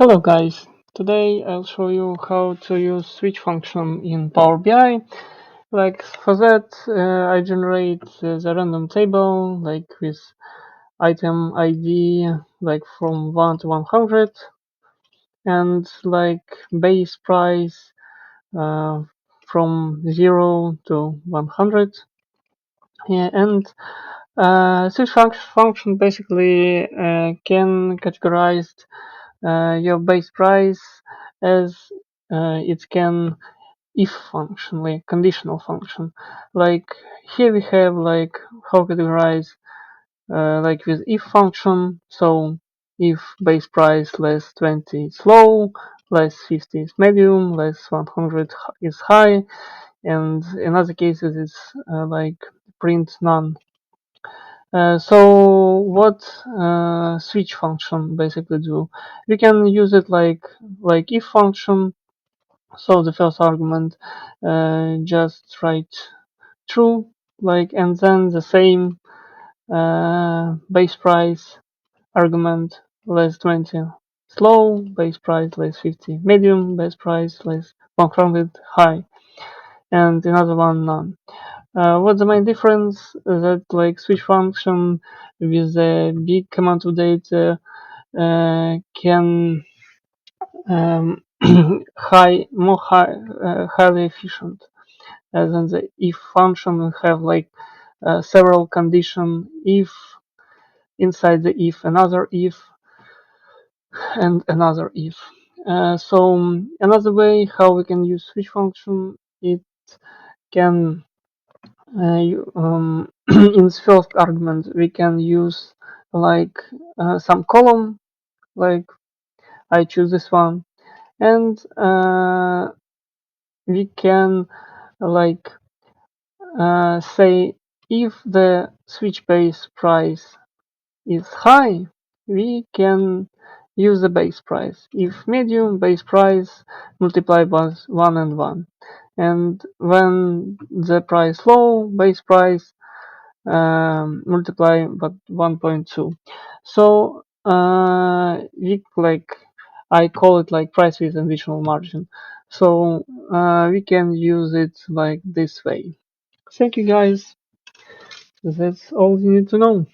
Hello guys, today I'll show you how to use switch function in Power BI. For that I generate the random table with item ID from 1 to 100 and base price uh, from 0 to 100. Yeah, and switch function basically can categorize your base price as it can if function, like conditional function. Like here we have how categorize with if function. So if base price less 20 is low, less 50 is medium, less 100 is high, and in other cases it's print none. So what switch function basically do? We can use it like if function. So the first argument just write true, and then the same base price argument less 20 slow, base price less 50 medium, base price less 100 high, and another one none. What's the main difference? That switch function with a big amount of data can highly efficient, as in the if function we have several condition if inside the if another if and another if. So another way how we can use switch function, it can in the first argument we can use some column, like I choose this one, and we can like say if the switch base price is high, we can use the base price. If medium, base price multiply by 1 and 1. And when the price low, base price multiply by 1.2. So we I call it like price with additional margin. So we can use it like this way. Thank you guys. That's all you need to know.